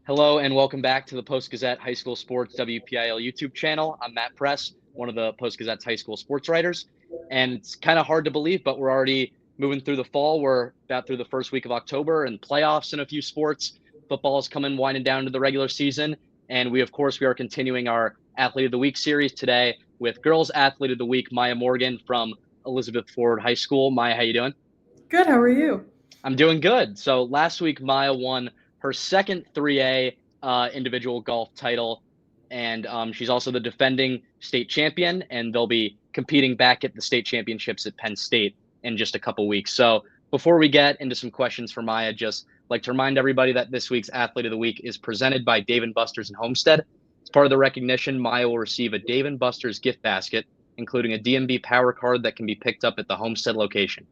Hello and welcome back to the Post-Gazette High School Sports WPIAL YouTube channel. I'm Matt Press, one of the Post-Gazette's high school sports writers. And it's kind of hard to believe, but we're already moving through the fall. We're about through the first week of October and playoffs in a few sports. Football is coming winding down to the regular season. And we are continuing our Athlete of the Week series today with Girls Athlete of the Week, Mya Morgan from Elizabeth Ford High School. Mya, how you doing? Good. How are you? I'm doing good. So last week, Mya won her second 3A individual golf title, and she's also the defending state champion, and they'll be competing back at the state championships at Penn State in just a couple weeks. So before we get into some questions for Mya, just like to remind everybody that this week's Athlete of the Week is presented by Dave & Buster's in Homestead. As part of the recognition, Mya will receive a Dave & Buster's gift basket, including a DMB Power Card that can be picked up at the Homestead location.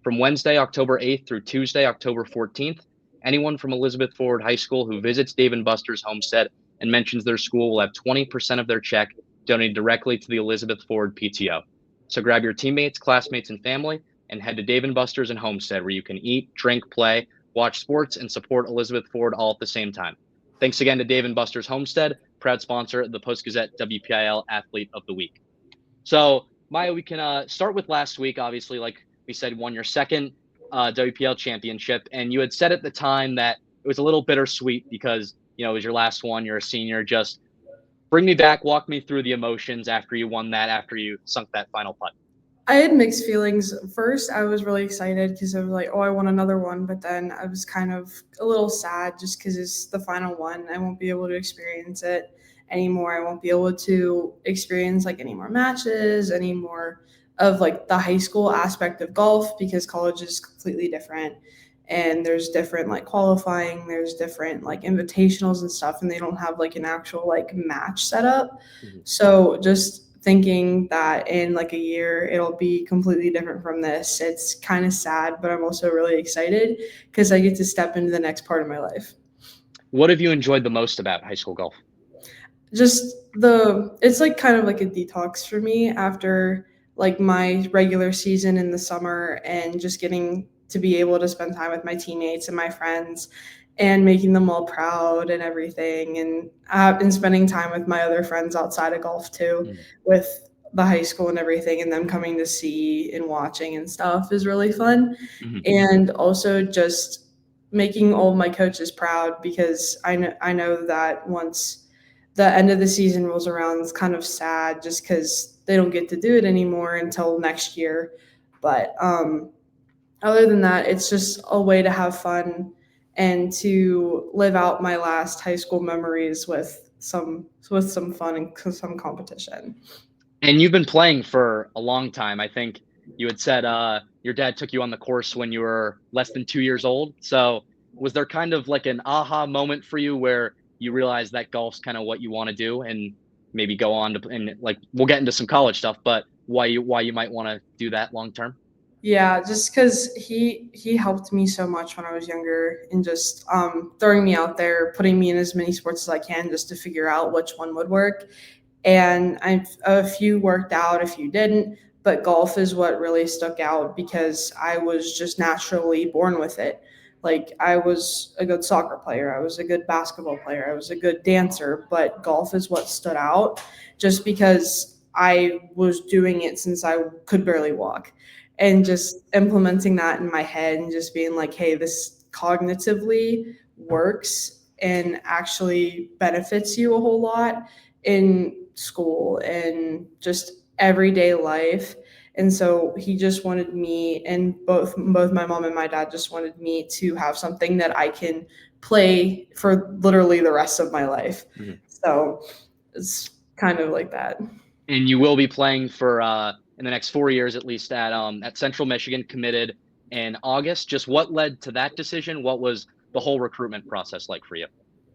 From Wednesday, October 8th through Tuesday, October 14th, anyone from Elizabeth Ford High School who visits Dave & Buster's Homestead and mentions their school will have 20% of their check donated directly to the Elizabeth Ford PTO. So grab your teammates, classmates, and family and head to Dave & Buster's and Homestead, where you can eat, drink, play, watch sports, and support Elizabeth Ford all at the same time. Thanks again to Dave & Buster's Homestead, proud sponsor of the Post-Gazette WPIAL Athlete of the Week. So, Mya, we can start with last week. Obviously, like we said, won your second WPL championship, and you had said at the time that it was a little bittersweet because it was your last one. You're a senior. Just bring me back, walk me through the emotions after you won that, after you sunk that final putt. I had mixed feelings. First, I was really excited because I was like, oh, I won another one. But then I was kind of a little sad just because it's the final one. I won't be able to experience it anymore. I won't be able to experience like any more matches, any more of like the high school aspect of golf, because college is completely different. And there's different like qualifying, there's different like invitationals and stuff, and they don't have like an actual like match setup. Mm-hmm. So just thinking that in like a year it'll be completely different from this, it's kind of sad, but I'm also really excited because I get to step into the next part of my life. What have you enjoyed the most about high school golf? Just it's like kind of like a detox for me after like my regular season in the summer, and just getting to be able to spend time with my teammates and my friends and making them all proud and everything. And I've been spending time with my other friends outside of golf too, with the high school and everything, and them coming to see and watching and stuff is really fun. Mm-hmm. And also just making all of my coaches proud, because I know that once the end of the season rolls around, it's kind of sad just because they don't get to do it anymore until next year. But other than that, it's just a way to have fun and to live out my last high school memories with some fun and some competition. And you've been playing for a long time. I think you had said your dad took you on the course when you were less than 2 years old. So was there kind of like an aha moment for you where you realize that golf's kind of what you want to do, and maybe go on to, and like we'll get into some college stuff, but why you might want to do that long term? Yeah, just because he helped me so much when I was younger, and just throwing me out there, putting me in as many sports as I can just to figure out which one would work. And a few worked out, a few didn't, but golf is what really stuck out because I was just naturally born with it. Like, I was a good soccer player, I was a good basketball player, I was a good dancer, but golf is what stood out just because I was doing it since I could barely walk. And just implementing that in my head and just being like, hey, this cognitively works and actually benefits you a whole lot in school and just everyday life. And so he just wanted me, and both my mom and my dad just wanted me to have something that I can play for literally the rest of my life. Mm-hmm. So it's kind of like that. And you will be playing for in the next 4 years at least at Central Michigan, committed in August. Just what led to that decision? What was the whole recruitment process like for you?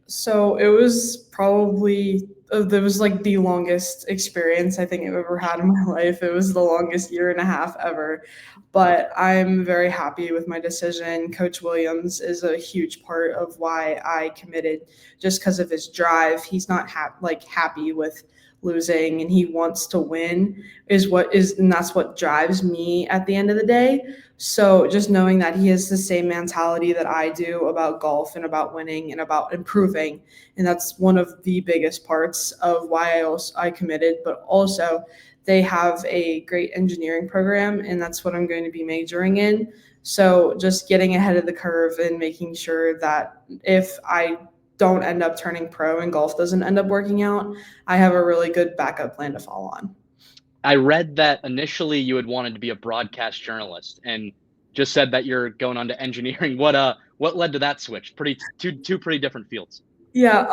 So it was probably there was like the longest experience I think I've ever had in my life. It was the longest year and a half ever, but I'm very happy with my decision. Coach Williams is a huge part of why I committed, just because of his drive. He's not happy with losing and he wants to win and that's what drives me at the end of the day. So just knowing that he has the same mentality that I do about golf and about winning and about improving, and that's one of the biggest parts of why I committed. But also, they have a great engineering program, and that's what I'm going to be majoring in. So just getting ahead of the curve and making sure that if I don't end up turning pro and golf doesn't end up working out, I have a really good backup plan to fall on. I read that initially you had wanted to be a broadcast journalist and just said that you're going on to engineering. What led to that switch? Two pretty different fields. Yeah,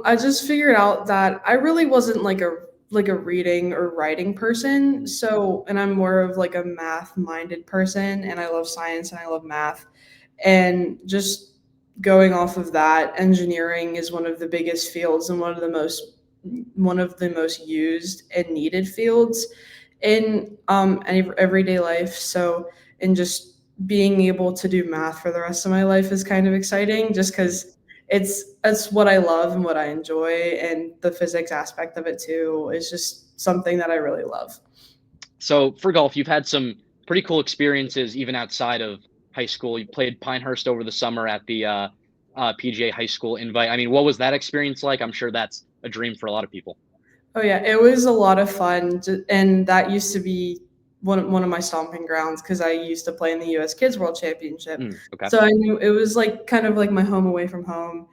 I just figured out that I really wasn't like a reading or writing person. So, and I'm more of like a math-minded person, and I love science and I love math. And just going off of that, engineering is one of the biggest fields and one of the most used and needed fields in everyday life. So, and just being able to do math for the rest of my life is kind of exciting, just because it's what I love and what I enjoy, and the physics aspect of it too is just something that I really love. So for golf, you've had some pretty cool experiences even outside of high school. You played Pinehurst over the summer at the PGA High School Invite. I mean, what was that experience like? I'm sure that's a dream for a lot of people. Oh yeah, it was a lot of fun, and that used to be one of my stomping grounds because I used to play in the U.S. Kids World Championship. Okay. So I knew it was like kind of like my home away from home.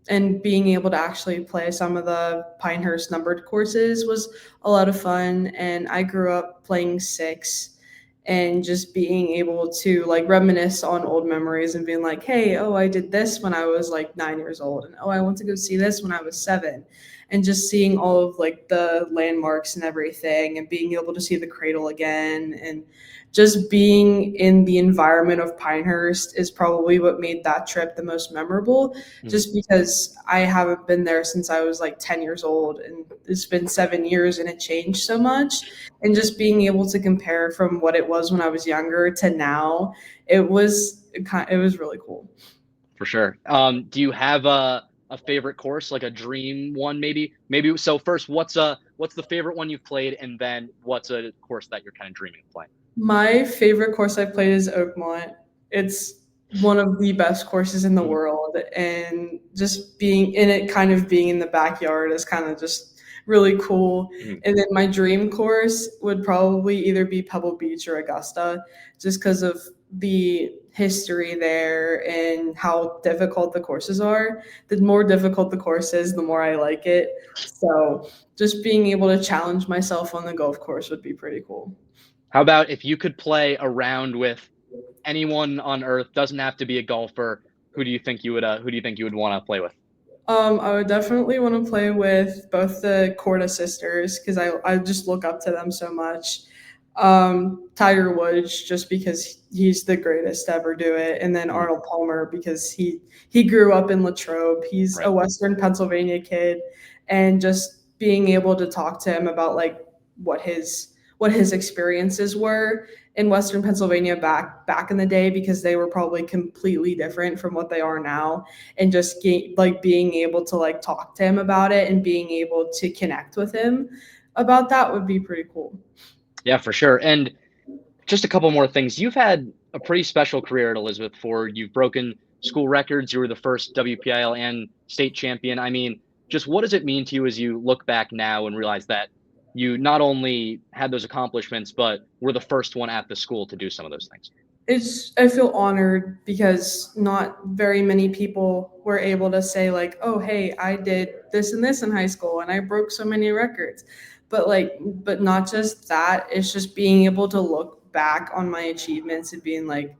And being able to actually play some of the Pinehurst numbered courses was a lot of fun. And I grew up playing six, and just being able to like reminisce on old memories and being like, hey, oh, I did this when I was like 9 years old, and oh, I went to go see this when I was 7, and just seeing all of like the landmarks and everything, and being able to see the cradle again, and just being in the environment of Pinehurst is probably what made that trip the most memorable, just because I haven't been there since I was like 10 years old, and it's been 7 years and it changed so much. And just being able to compare from what it was when I was younger to now, it was really cool. For sure. Do you have a favorite course, like a dream one, maybe? So first, what's the favorite one you've played, and then what's a course that you're kind of dreaming of playing? My favorite course I played is Oakmont. It's one of the best courses in the world, and just being in it, kind of being in the backyard, is kind of just really cool. And then my dream course would probably either be Pebble Beach or Augusta, just because of the history there and how difficult the courses are. The more difficult the course is, the more I like it. So just being able to challenge myself on the golf course would be pretty cool. How about if you could play a round with anyone on earth? Doesn't have to be a golfer. Who do you think you would want to play with? I would definitely want to play with both the Korda sisters because I just look up to them so much. Tiger Woods, just because he's the greatest to ever do it, and then Arnold Palmer because he grew up in Latrobe. He's a Western Pennsylvania kid, and just being able to talk to him about like what his experiences were in Western Pennsylvania back in the day, because they were probably completely different from what they are now, and just being able to like talk to him about it and being able to connect with him about that would be pretty cool. Yeah, for sure. And just a couple more things. You've had a pretty special career at Elizabeth Ford. You've broken school records. You were the first WPIAL and state champion. I mean, just what does it mean to you as you look back now and realize that you not only had those accomplishments, but were the first one at the school to do some of those things? I feel honored because not very many people were able to say like, oh, hey, I did this and this in high school and I broke so many records. But not just that, it's just being able to look back on my achievements and being like,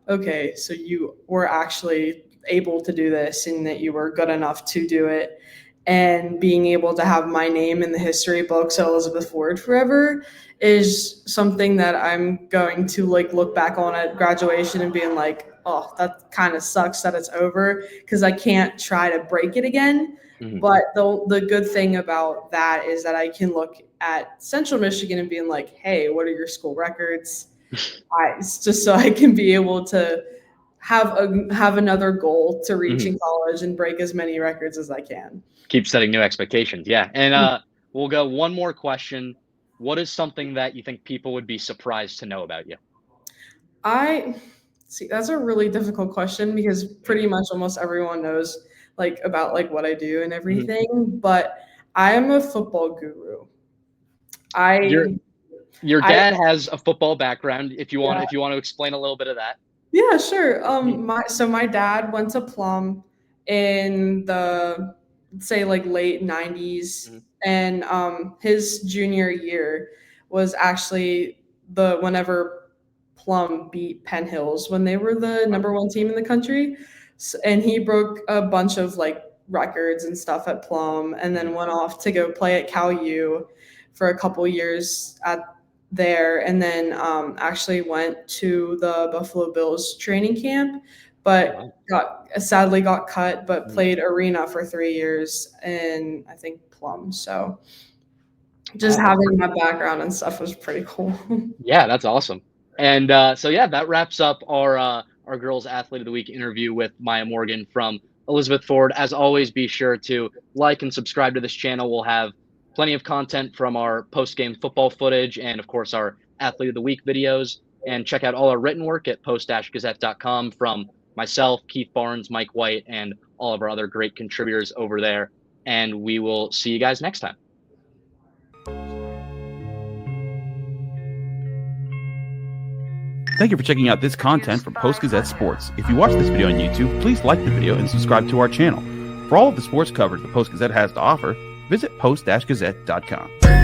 okay, so you were actually able to do this and that you were good enough to do it. And being able to have my name in the history books at Elizabeth Ford forever is something that I'm going to like look back on at graduation and being like, oh, that kind of sucks that it's over because I can't try to break it again. But the good thing about that is that I can look at Central Michigan and being like, hey, what are your school records? It's just so I can be able to have another goal to reach in college and break as many records as I can. Keep setting new expectations. Yeah. And we'll go one more question. What is something that you think people would be surprised to know about you? I see that's a really difficult question because pretty much almost everyone knows like about like what I do and everything, but I am a football guru. Your I your I dad has a football background. If you want yeah, to explain a little bit of that. yeah, sure. Mhm, My dad went to Plum in the say like late 90s, mhm. and his junior year was actually the whenever Plum beat Penn Hills when they were the Wow. number one team in the country. And he broke a bunch of like records and stuff at Plum, and then Mhm. went off to go play at Cal U for a couple years at there, and then actually went to the Buffalo Bills training camp, Oh, but wow. sadly got cut, but Mhm. played arena for 3 years in I think Plum. So just Wow. having that background and stuff was pretty cool. Yeah, that's awesome. And so yeah, that wraps up our girls athlete of the week interview with Mya Morgan from Elizabeth Ford. As always, be sure to like and subscribe to this channel. We'll have plenty of content from our post-game football footage and of course our athlete of the week videos. And check out all our written work at post-gazette.com from myself, Keith Barnes, Mike White, and all of our other great contributors over there. And we will see you guys next time. Thank you for checking out this content from Post-Gazette Sports. If you watch this video on YouTube, please like the video and subscribe to our channel. For all of the sports coverage the Post-Gazette has to offer, visit post-gazette.com.